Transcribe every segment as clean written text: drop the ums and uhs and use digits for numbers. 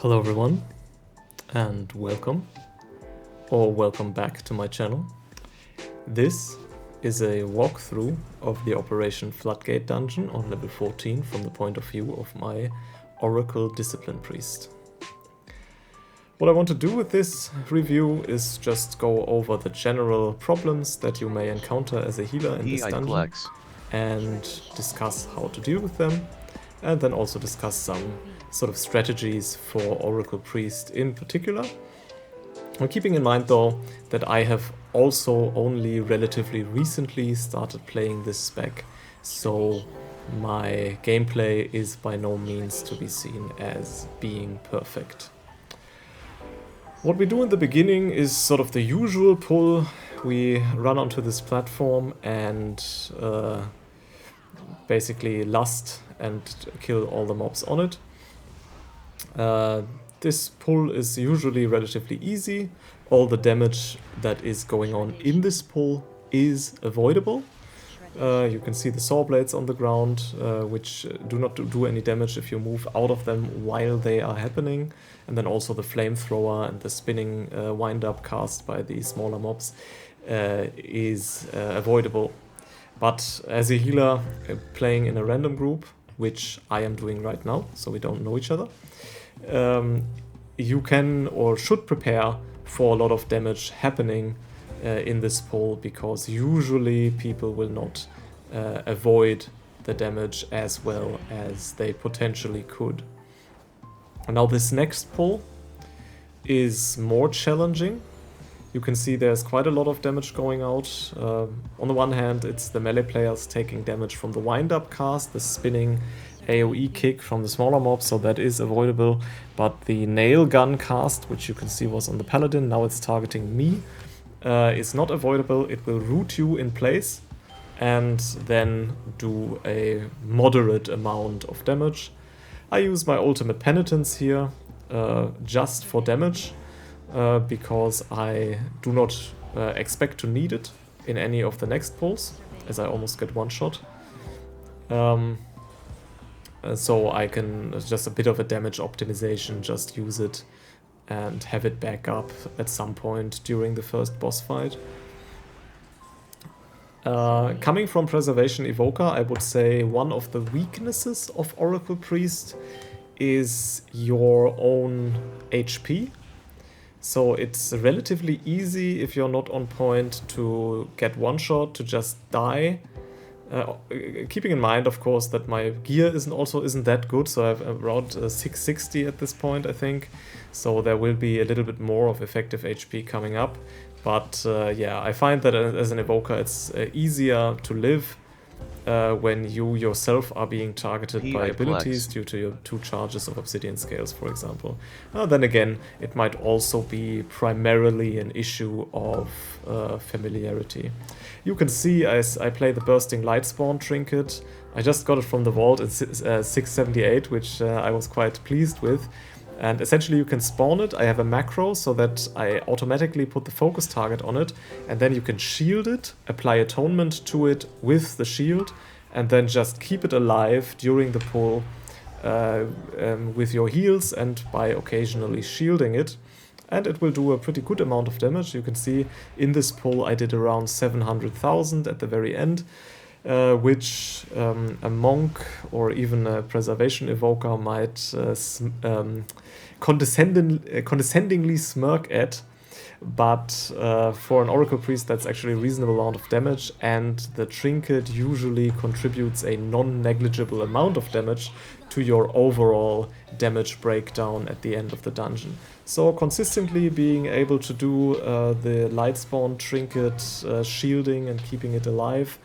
Hello everyone, and welcome, or welcome back to my channel. This is a walkthrough of the Operation Floodgate dungeon on level 14 from the point of view of my Oracle Discipline Priest. What I want to do with this review is just go over the general problems that you may encounter as a healer in this dungeon and discuss how to deal with them, and then also discuss some sort of strategies for Oracle Priest in particular. I'm keeping in mind though that I have also only relatively recently started playing this spec, so my gameplay is by no means to be seen as being perfect. What we do in the beginning is sort of the usual pull. We run onto this platform and basically lust and kill all the mobs on it. This pull is usually relatively easy. All the damage that is going on in this pull is avoidable. You can see the saw blades on the ground, which do not do any damage if you move out of them while they are happening. And then also the flamethrower and the spinning wind-up cast by the smaller mobs is avoidable. But as a healer playing in a random group, which I am doing right now, so we don't know each other, you can or should prepare for a lot of damage happening in this pull, because usually people will not avoid the damage as well as they potentially could. And now this next pull is more challenging. You can see there's quite a lot of damage going out. On the one hand, it's the melee players taking damage from the wind-up cast, the spinning AoE kick from the smaller mobs, so that is avoidable. But the nail gun cast, which you can see was on the paladin, now it's targeting me, is not avoidable. It will root you in place and then do a moderate amount of damage. I use my ultimate penitence here just for damage, because I do not expect to need it in any of the next pulls, as I almost get one shot. So I can, just a bit of a damage optimization, just use it and have it back up at some point during the first boss fight. Coming from Preservation Evoker, I would say one of the weaknesses of Oracle Priest is your own HP. So it's relatively easy, if you're not on point, to get one shot, to just die. Keeping in mind, of course, that my gear isn't that good, so I have around 660 at this point, I think. So there will be a little bit more of effective HP coming up. But yeah, I find that as an evoker, it's easier to live when you yourself are being targeted by abilities due to your 2 charges of obsidian scales, for example. Then again, it might also be primarily an issue of familiarity. You can see as I play the Bursting Light Spawn trinket. I just got it from the vault at 678, which I was quite pleased with. And essentially you can spawn it. I have a macro so that I automatically put the focus target on it, and then you can shield it, apply atonement to it with the shield, and then just keep it alive during the pull with your heals and by occasionally shielding it. And it will do a pretty good amount of damage. You can see in this pull I did around 700,000 at the very end, which a monk or even a Preservation Evoker might condescendingly smirk at. But for an Oracle Priest, that's actually a reasonable amount of damage, and the trinket usually contributes a non-negligible amount of damage to your overall damage breakdown at the end of the dungeon. So consistently being able to do the Lightspawn trinket shielding and keeping it alive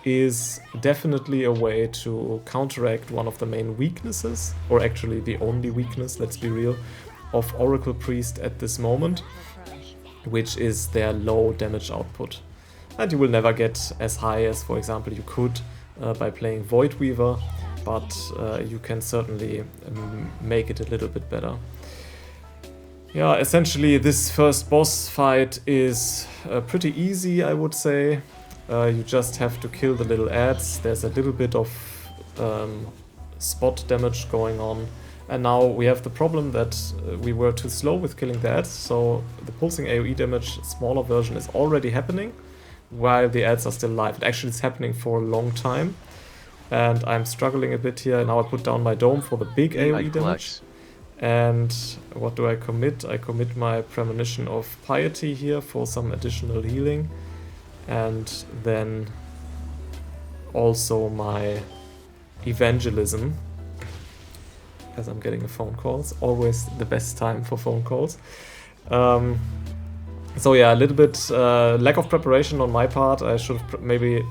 is definitely a way to counteract one of the main weaknesses, or actually the only weakness, let's be real, of Oracle Priest at this moment, which is their low damage output. And you will never get as high as, for example, you could by playing Void Weaver, but you can certainly make it a little bit better. Yeah, essentially this first boss fight is pretty easy, I would say. You just have to kill the little ads. There's a little bit of spot damage going on And now we have the problem that we were too slow with killing the ads, so the pulsing AoE damage smaller version is already happening while the ads are still live. It actually is happening for a long time, and I'm struggling a bit here. Now I put down my dome for the big AoE damage. And what do I commit? I commit my Premonition of Piety here for some additional healing, and then also my Evangelism, as I'm getting a phone call. It's always the best time for phone calls. So yeah, a little bit lack of preparation on my part. I should have maybe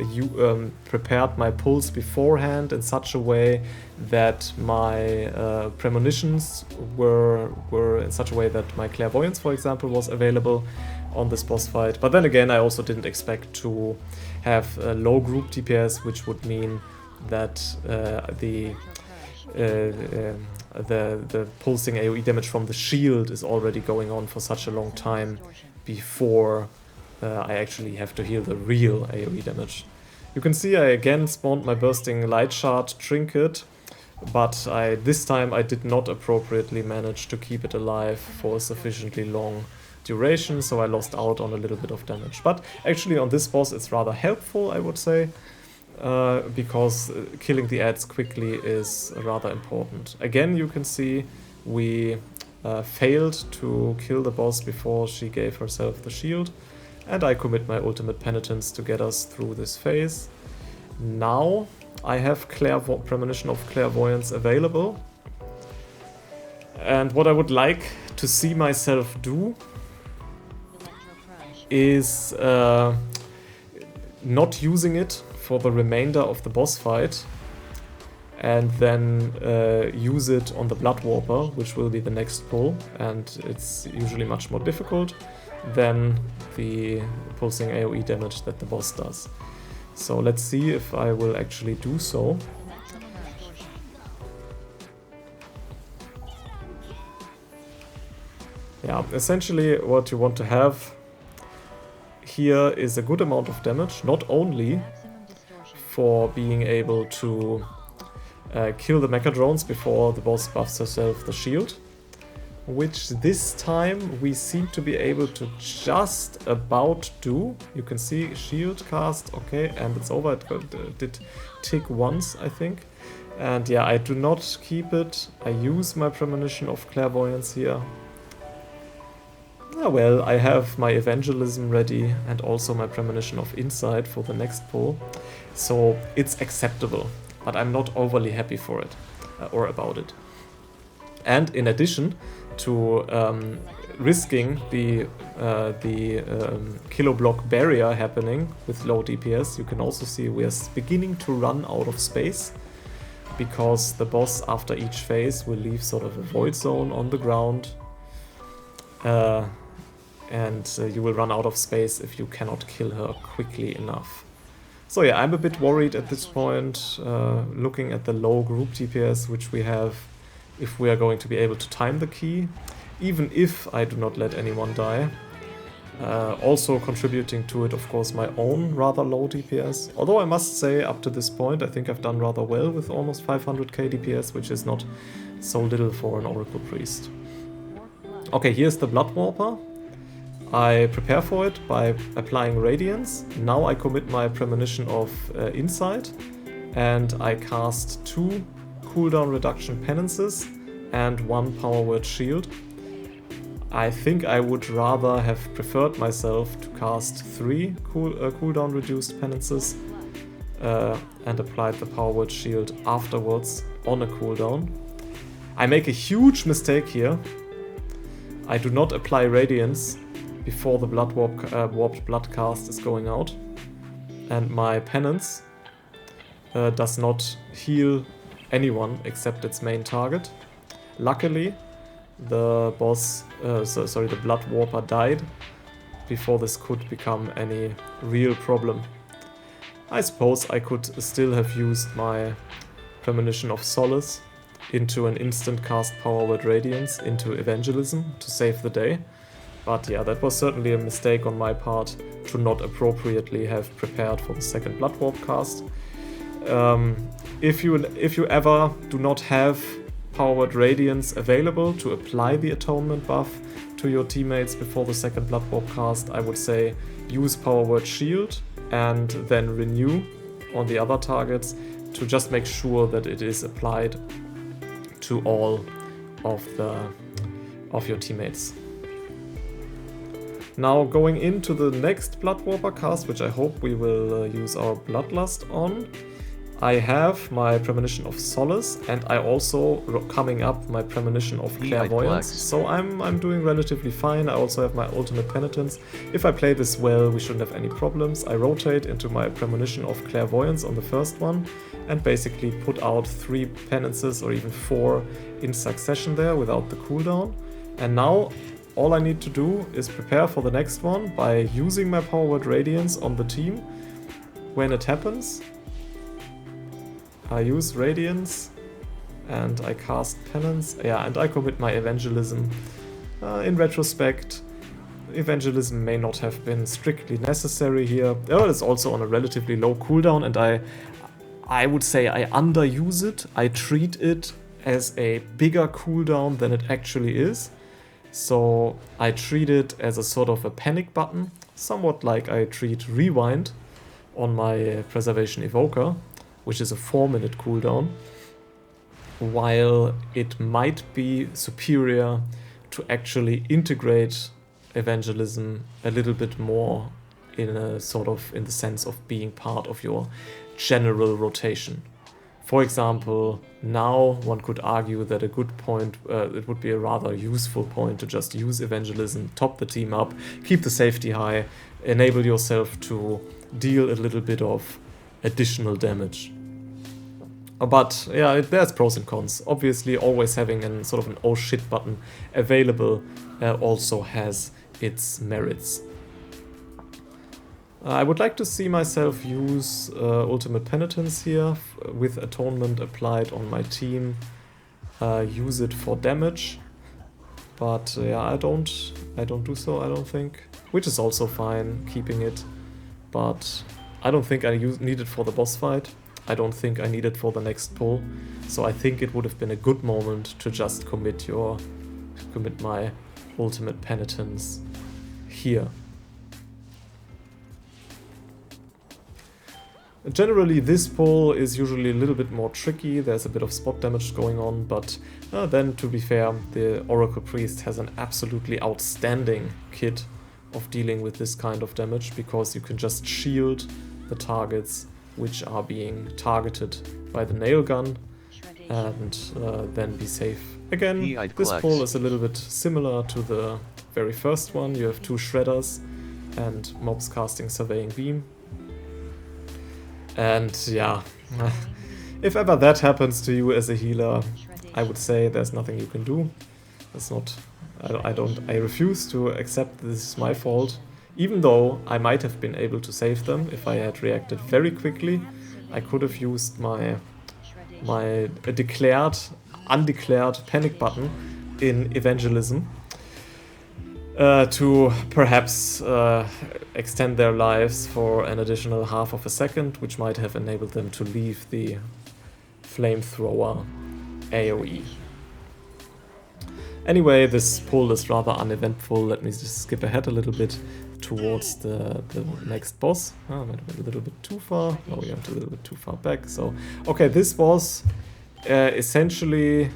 prepared my pulse beforehand in such a way that my premonitions were in such a way that my clairvoyance, for example, was available on this boss fight. But then again, I also didn't expect to have a low group DPS, which would mean that the pulsing AoE damage from the shield is already going on for such a long time before I actually have to heal the real AoE damage. You can see I again spawned my Bursting Light Shard trinket, but this time I did not appropriately manage to keep it alive for a sufficiently long duration, so I lost out on a little bit of damage. But actually on this boss it's rather helpful, I would say, because killing the ads quickly is rather important. Again, you can see we failed to kill the boss before she gave herself the shield, and I commit my ultimate penitence to get us through this phase. Now I have Premonition of Clairvoyance available, and what I would like to see myself do is not using it for the remainder of the boss fight, and then use it on the Blood Warper, which will be the next pull, and it's usually much more difficult than the pulsing AoE damage that the boss does. So let's see if I will actually do so. Yeah, essentially what you want to have here is a good amount of damage, not only for being able to kill the Mecha Drones before the boss buffs herself the shield, which this time we seem to be able to just about do. You can see shield cast, okay, and it's over. It did tick once, I think. And yeah, I do not keep it. I use my Premonition of Clairvoyance here. Ah, well, I have my Evangelism ready and also my Premonition of Insight for the next pull, so it's acceptable, but I'm not overly happy for it, or about it. And in addition to risking the kilo block barrier happening with low DPS, you can also see we are beginning to run out of space, because the boss after each phase will leave sort of a void zone on the ground, and you will run out of space if you cannot kill her quickly enough. So yeah, I'm a bit worried at this point, looking at the low group DPS which we have, if we are going to be able to time the key, even if I do not let anyone die. Also contributing to it, of course, my own rather low DPS. Although I must say, up to this point, I think I've done rather well with almost 500k DPS, which is not so little for an Oracle Priest. Okay, here's the Blood Warper. I prepare for it by applying Radiance. Now I commit my Premonition of Insight, and I cast 2 cooldown reduction penances and 1 power word shield. I think I would rather have preferred myself to cast 3 cooldown reduced penances and applied the power word shield afterwards on a cooldown. I make a huge mistake here. I do not apply Radiance before the blood warped blood cast is going out, and my penance does not heal anyone except its main target. Luckily, the boss, the Blood Warper died before this could become any real problem. I suppose I could still have used my Premonition of Solace into an instant cast Power Word Radiance into Evangelism to save the day. But yeah, that was certainly a mistake on my part to not appropriately have prepared for the second Blood Warp cast. If you ever do not have Power Word Radiance available to apply the atonement buff to your teammates before the second Blood Warp cast, I would say use Power Word Shield and then renew on the other targets to just make sure that it is applied to all of your teammates. Now going into the next Blood Warper cast, which I hope we will use our Bloodlust on, I have my Premonition of Solace, and I also, coming up, my Premonition of Clairvoyance. So I'm doing relatively fine. I also have my Ultimate Penitence. If I play this well, we shouldn't have any problems. I rotate into my Premonition of Clairvoyance on the first one, and basically put out 3 penances, or even 4 in succession there without the cooldown. And now all I need to do is prepare for the next one by using my Power Word Radiance on the team when it happens. I use Radiance and I cast Penance, yeah, and I commit my Evangelism. In retrospect, Evangelism may not have been strictly necessary here. Oh, it's also on a relatively low cooldown, and I would say I underuse it. I treat it as a bigger cooldown than it actually is. So I treat it as a sort of a panic button, somewhat like I treat Rewind on my Preservation Evoker, which is a 4-minute cooldown, while it might be superior to actually integrate Evangelism a little bit more in a sort of in the sense of being part of your general rotation. For example, now one could argue that a good point, it would be a rather useful point to just use Evangelism, top the team up, keep the safety high, enable yourself to deal a little bit of additional damage. But yeah, there's pros and cons. Obviously, always having a sort of an oh shit button available also has its merits. I would like to see myself use Ultimate Penitence here with Atonement applied on my team. Use it for damage, but yeah, I don't do so. I don't think, which is also fine keeping it. But I don't think I need it for the boss fight. I don't think I need it for the next pull. So I think it would have been a good moment to just commit my Ultimate Penitence here. Generally, this pull is usually a little bit more tricky. There's a bit of spot damage going on, but then, to be fair, the Oracle Priest has an absolutely outstanding kit of dealing with this kind of damage, because you can just shield the targets which are being targeted by the nail gun, and then be safe. Again, this pull is a little bit similar to the very first one. You have 2 Shredders and mobs casting Surveying Beam. And yeah, if ever that happens to you as a healer, I would say there's nothing you can do. It's not, I refuse to accept this is my fault. Even though I might have been able to save them if I had reacted very quickly, I could have used my undeclared panic button in Evangelism to perhaps extend their lives for an additional half of a second, which might have enabled them to leave the flamethrower AoE. Anyway, this pull is rather uneventful. Let me just skip ahead a little bit towards the next boss. Oh, I went a little bit too far. No, we went a little bit too far back. So, okay, this boss essentially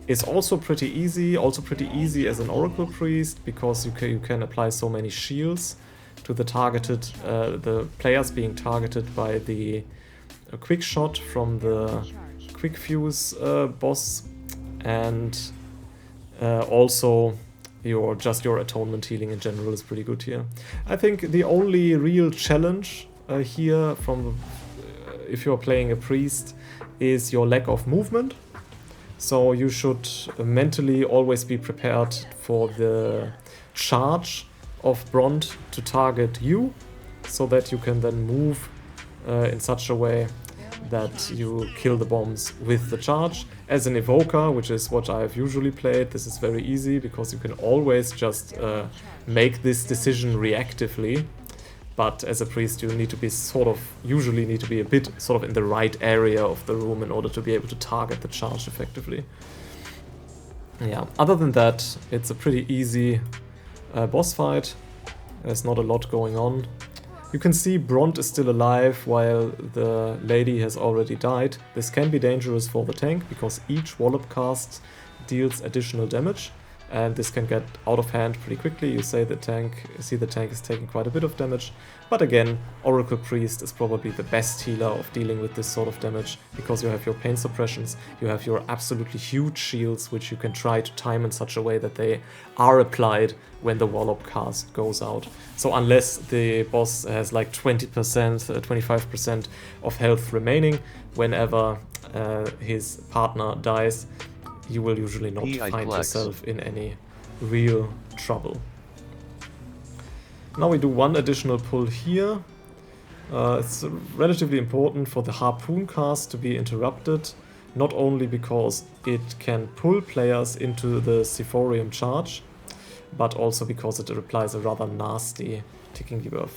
is also pretty easy. Also pretty easy as an Oracle Priest, because you can apply so many shields to the targeted, the players being targeted by the quick shot from the quick fuse boss, and also your atonement healing in general is pretty good here. I think the only real challenge here from if you're playing a priest is your lack of movement. So you should mentally always be prepared for the charge of Bront to target you, so that you can then move in such a way that you kill the bombs with the charge. As an evoker, which is what I've usually played, this is very easy because you can always just make this decision reactively but as a priest you need to be usually need to be a bit sort of in the right area of the room in order to be able to target the charge effectively. Yeah, other than that, it's a pretty easy boss fight. There's not a lot going on. You can see Bront is still alive while the lady has already died. This can be dangerous for the tank because each wallop cast deals additional damage, and this can get out of hand pretty quickly. You see the tank is taking quite a bit of damage, but again, Oracle Priest is probably the best healer of dealing with this sort of damage because you have your pain suppressions, you have your absolutely huge shields which you can try to time in such a way that they are applied when the wallop cast goes out. So unless the boss has like 20%, 25% of health remaining whenever his partner dies, you will usually not find yourself in any real trouble. Now we do one additional pull here. It's relatively important for the harpoon cast to be interrupted, not only because it can pull players into the Sephorium charge, but also because it applies a rather nasty ticking debuff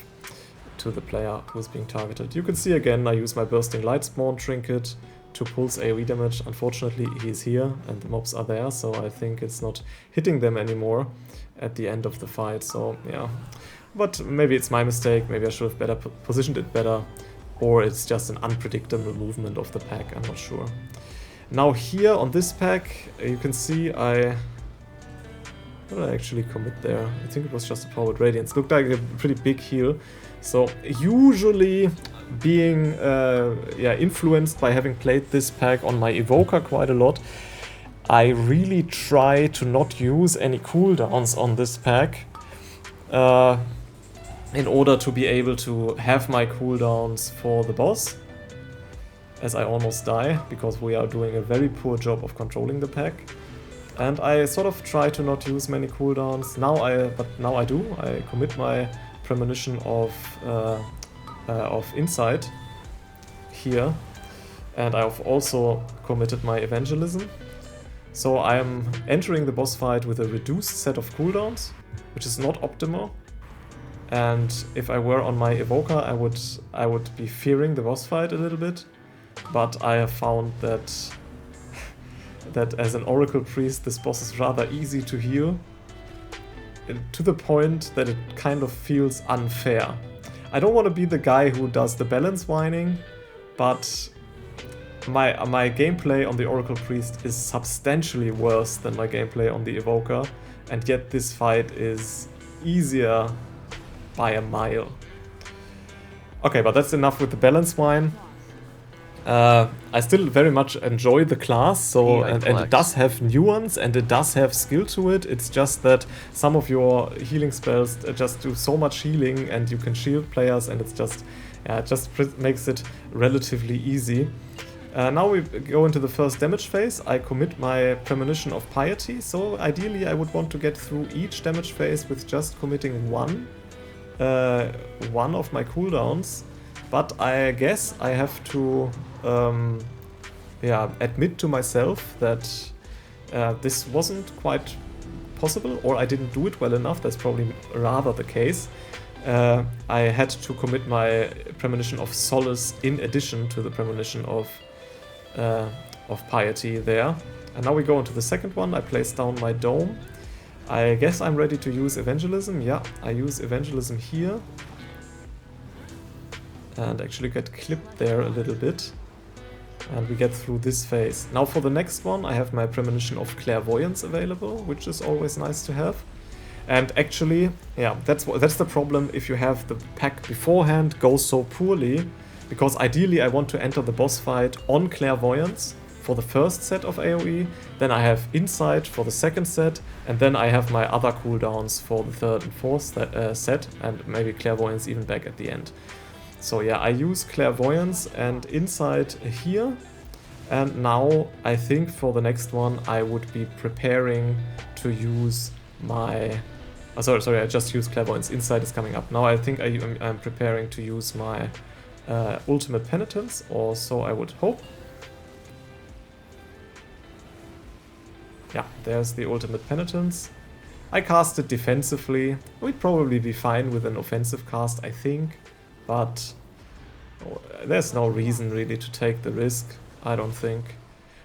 to the player who's being targeted. You can see again I use my Bursting Light Spawn trinket to pulse AoE damage. Unfortunately he's here and the mobs are there, so I think it's not hitting them anymore at the end of the fight, so yeah. But maybe it's my mistake, maybe I should have positioned it better, or it's just an unpredictable movement of the pack, I'm not sure. Now here on this pack, you can see what did I actually commit there? I think it was just a Power with Radiance. Looked like a pretty big heal. So usually being influenced by having played this pack on my Evoker quite a lot, I really try to not use any cooldowns on this pack in order to be able to have my cooldowns for the boss, as I almost die, because we are doing a very poor job of controlling the pack. And I sort of try to not use many cooldowns. But now I do. I commit my premonition of Insight here, and I've also committed my Evangelism. So I'm entering the boss fight with a reduced set of cooldowns, which is not optimal. And if I were on my Evoker, I would be fearing the boss fight a little bit. But I have found that as an Oracle Priest, this boss is rather easy to heal, to the point that it kind of feels unfair. I don't want to be the guy who does the balance whining, but my gameplay on the Oracle Priest is substantially worse than my gameplay on the Evoker, and yet this fight is easier by a mile. Okay, but that's enough with the balance whine. I still very much enjoy the class, and it does have nuance and it does have skill to it. It's just that some of your healing spells just do so much healing and you can shield players, and it just makes it relatively easy. Now we go into the first damage phase. I commit my Premonition of Piety, so ideally I would want to get through each damage phase with just committing one of my cooldowns. But I guess I have to admit to myself that this wasn't quite possible, or I didn't do it well enough. That's probably rather the case. I had to commit my Premonition of Solace in addition to the Premonition of Piety there. And now we go into the second one. I place down my Dome. I guess I'm ready to use Evangelism. Yeah, I use Evangelism here. And actually get clipped there a little bit. And we get through this phase. Now for the next one, I have my Premonition of Clairvoyance available, which is always nice to have. And actually, yeah, that's the problem if you have the pack beforehand go so poorly, because ideally I want to enter the boss fight on Clairvoyance for the first set of AoE, then I have Insight for the second set, and then I have my other cooldowns for the third and fourth set, and maybe Clairvoyance even back at the end. So yeah, I use Clairvoyance and Insight here, and now I think for the next one I would be preparing to use my... Oh, sorry, I just used Clairvoyance. Insight is coming up. Now I think I'm preparing to use my Ultimate Penitence, or so I would hope. Yeah, there's the Ultimate Penitence. I cast it defensively. We'd probably be fine with an offensive cast, I think. But there's no reason really to take the risk, I don't think.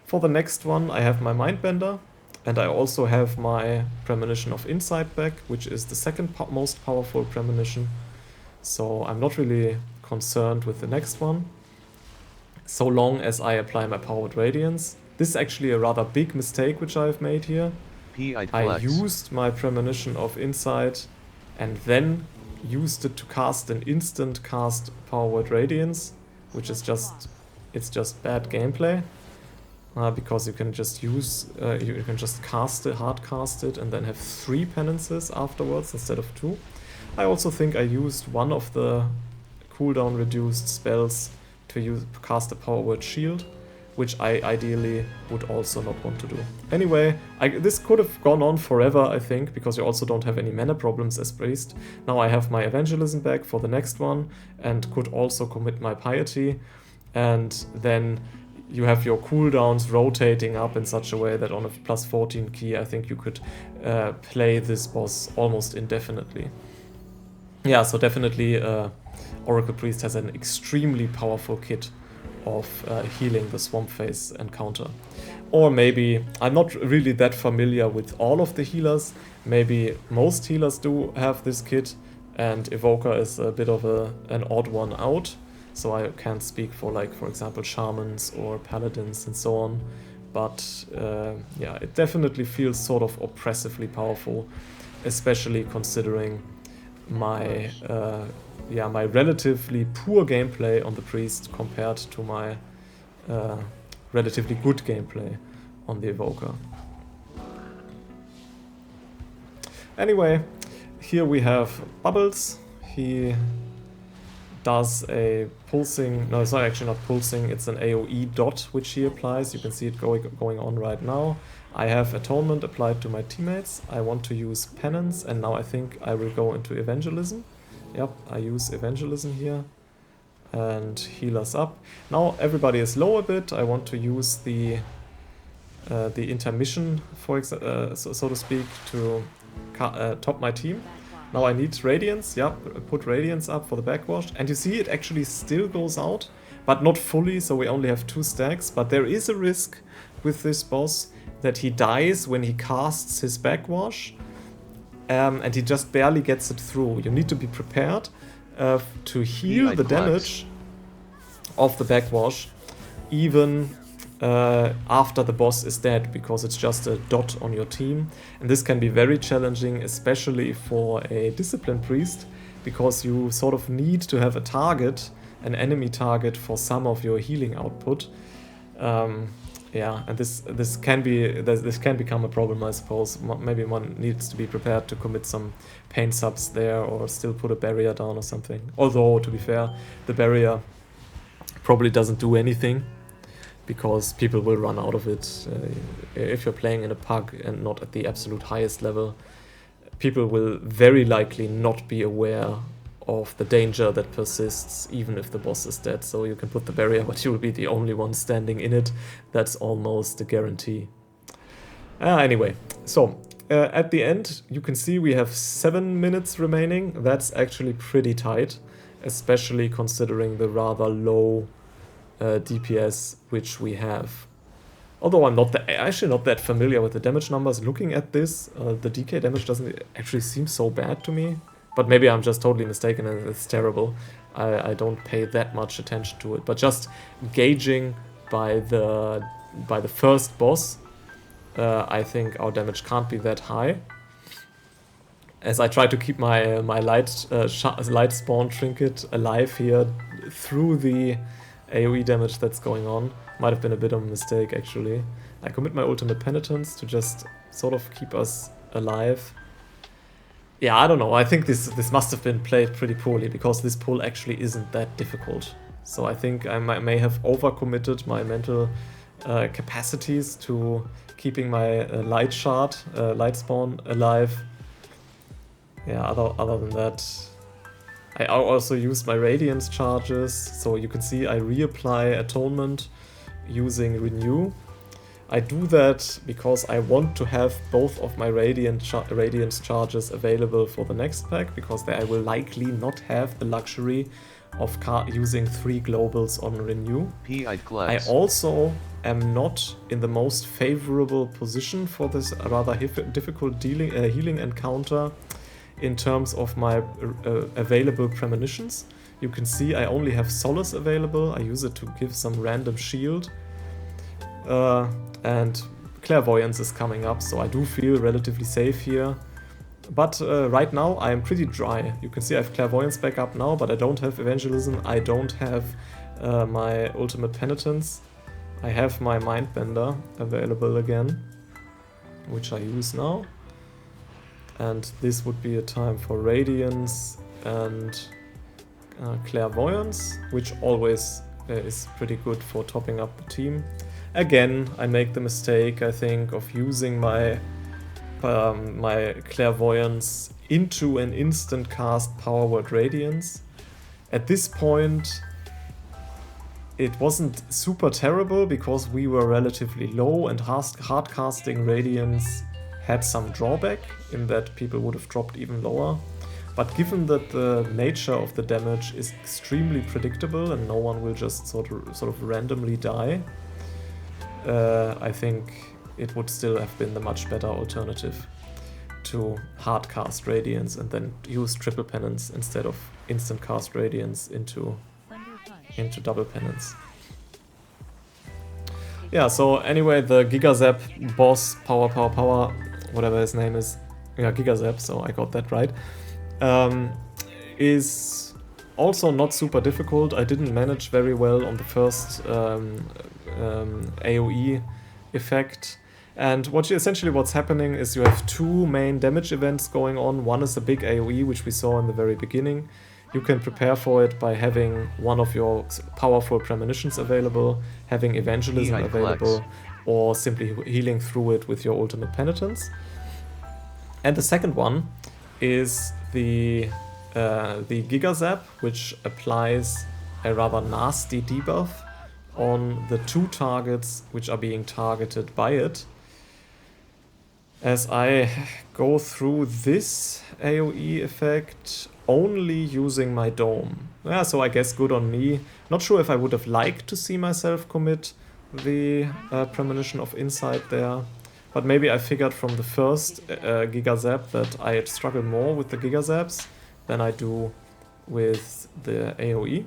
For the next one, I have my Mindbender. And I also have my Premonition of Insight back, which is the second most powerful Premonition. So I'm not really concerned with the next one, so long as I apply my Powered Radiance. This is actually a rather big mistake which I've made here. I used my Premonition of Insight and then used it to cast an instant cast Powered Radiance, which is just bad gameplay. Because you can just you can just hard cast it and then have 3 penances afterwards instead of 2. I also think I used one of the cooldown reduced spells to cast a Power Word Shield, which I ideally would also not want to do. Anyway, this could have gone on forever, I think, because you also don't have any mana problems as Priest. Now I have my Evangelism back for the next one and could also commit my Piety, and then you have your cooldowns rotating up in such a way that on a plus 14 key, I think you could play this boss almost indefinitely. Yeah, so definitely Oracle Priest has an extremely powerful kit of healing the Swamp Phase encounter. Or maybe, I'm not really that familiar with all of the healers, maybe most healers do have this kit, and Evoker is a bit of an odd one out. So I can't speak for, like, for example, Shamans or Paladins and so on. But yeah, it definitely feels sort of oppressively powerful, especially considering my my relatively poor gameplay on the Priest compared to my relatively good gameplay on the Evoker. Anyway, here we have Bubbles. He does a pulsing, no, it's not actually not pulsing, it's an AoE dot which he applies. You can see it going on right now. I have Atonement applied to my teammates. I want to use Penance, and now I think I will go into Evangelism. Yep, I use Evangelism here and heal us up. Now everybody is low a bit. I want to use the intermission, for so to speak, to top my team. Now I need Radiance, yeah, put Radiance up for the backwash. And you see it actually still goes out, but not fully, so we only have 2 stacks. But there is a risk with this boss that he dies when he casts his backwash, and he just barely gets it through. You need to be prepared to heal the damage of the backwash, even after the boss is dead, because it's just a dot on your team. And this can be very challenging, especially for a Disciplined Priest, because you sort of need to have a target, an enemy target, for some of your healing output. Yeah, and this can become a problem, I suppose. Maybe one needs to be prepared to commit some pain subs there, or still put a barrier down or something. Although, to be fair, the barrier probably doesn't do anything, because people will run out of it. If you're playing in a pug and not at the absolute highest level, people will very likely not be aware of the danger that persists, even if the boss is dead. So you can put the barrier, but you will be the only one standing in it. That's almost a guarantee. Anyway, so at the end, you can see we have 7 minutes remaining. That's actually pretty tight, especially considering the rather low DPS which we have. Although I'm actually not that familiar with the damage numbers. Looking at this, the DK damage doesn't actually seem so bad to me. But maybe I'm just totally mistaken and it's terrible. I don't pay that much attention to it. But just gauging by the first boss, I think our damage can't be that high. As I try to keep my light spawn trinket alive here through the AoE damage that's going on. Might have been a bit of a mistake, actually. I commit my ultimate penitence to just sort of keep us alive. Yeah, I don't know. I think this must have been played pretty poorly, because this pull actually isn't that difficult. So I think I may have overcommitted my mental capacities to keeping my light spawn alive. Yeah, other than that, I also used my Radiance charges, so you can see I reapply Atonement using Renew. I do that because I want to have both of my Radiance charges available for the next pack, because I will likely not have the luxury of using 3 globals on renew. I also am not in the most favorable position for this rather difficult healing encounter in terms of my available premonitions. You can see I only have Solace available. I use it to give some random shield. And Clairvoyance is coming up, so I do feel relatively safe here. But right now I am pretty dry. You can see I have Clairvoyance back up now, but I don't have Evangelism, I don't have my Ultimate Penitence. I have my Mindbender available again, which I use now. And this would be a time for Radiance and Clairvoyance, which always is pretty good for topping up the team. Again, I make the mistake, I think, of using my my Clairvoyance into an instant cast Power Word Radiance. At this point, it wasn't super terrible because we were relatively low, and hard casting Radiance had some drawback in that people would have dropped even lower. But given that the nature of the damage is extremely predictable and no one will just sort of randomly die, I think it would still have been the much better alternative to hard cast Radiance and then use triple penance instead of instant cast Radiance into double penance. Yeah, so anyway, the Gigazap boss, power, whatever his name is, yeah, Gigazap, so I got that right, is also not super difficult. I didn't manage very well on the first AoE effect. And essentially what's happening is you have 2 main damage events going on. One is the big AoE, which we saw in the very beginning. You can prepare for it by having one of your powerful premonitions available, having Evangelism available, or simply healing through it with your Ultimate Penitence. And the second one is the Gigazap, which applies a rather nasty debuff on the 2 targets which are being targeted by it. As I go through this AoE effect only using my Dome. Yeah, so I guess good on me. Not sure if I would have liked to see myself commit the Premonition of Insight there, but maybe I figured from the first Gigazap that I had struggled more with the Gigazaps than I do with the AoE.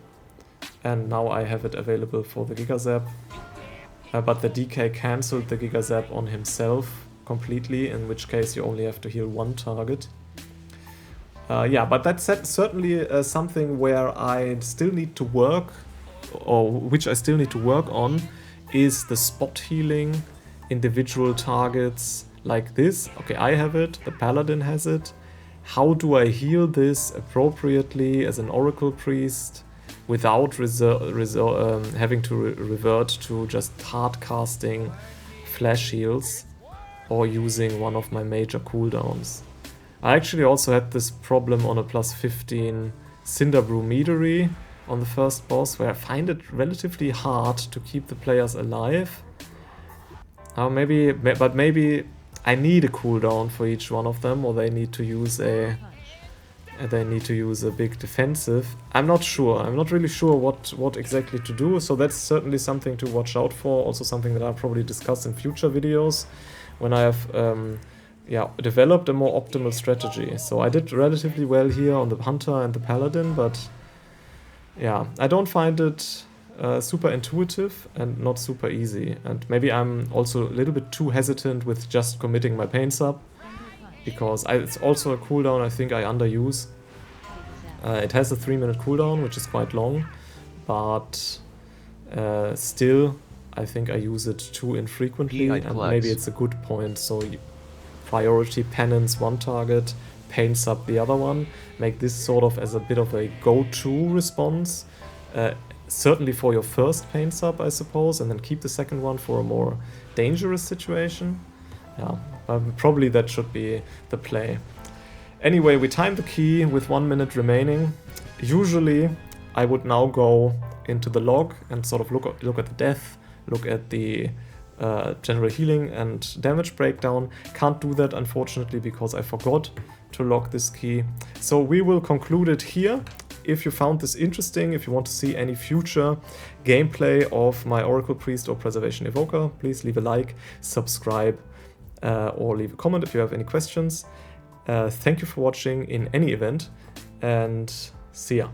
And now I have it available for the Gigazap. But the DK cancelled the Gigazap on himself completely, in which case you only have to heal 1 target. Yeah, but that's certainly something where I still need to work, or which I still need to work on, is the spot healing individual targets like this. Okay, I have it, the Paladin has it. How do I heal this appropriately as an Oracle Priest without having to revert to just hard casting flash heals or using one of my major cooldowns? I actually also had this problem on a +15 Cinderbrew Meadery on the first boss, where I find it relatively hard to keep the players alive. Maybe I need a cooldown for each one of them, or they need to use a big defensive. I'm not sure. I'm not really sure what exactly to do, so that's certainly something to watch out for. Also something that I'll probably discuss in future videos when I have developed a more optimal strategy. So I did relatively well here on the Hunter and the Paladin, but yeah, I don't find it super intuitive and not super easy. And maybe I'm also a little bit too hesitant with just committing my pain sub, because it's also a cooldown I think I underuse. It has a 3-minute cooldown, which is quite long, but still I think I use it too infrequently, and maybe it's a good point. So priority penance 1 target, pain sub the other one, make this sort of as a bit of a go-to response, certainly for your first pain sub, I suppose, and then keep the second one for a more dangerous situation. Yeah, probably that should be the play. Anyway, we timed the key with 1 minute remaining. Usually I would now go into the log and sort of look at the death, look at the general healing and damage breakdown. Can't do that, unfortunately, because I forgot to log this key. So we will conclude it here. If you found this interesting, if you want to see any future gameplay of my Oracle Priest or Preservation Evoker, please leave a like, subscribe, or leave a comment if you have any questions. Thank you for watching in any event, and see ya.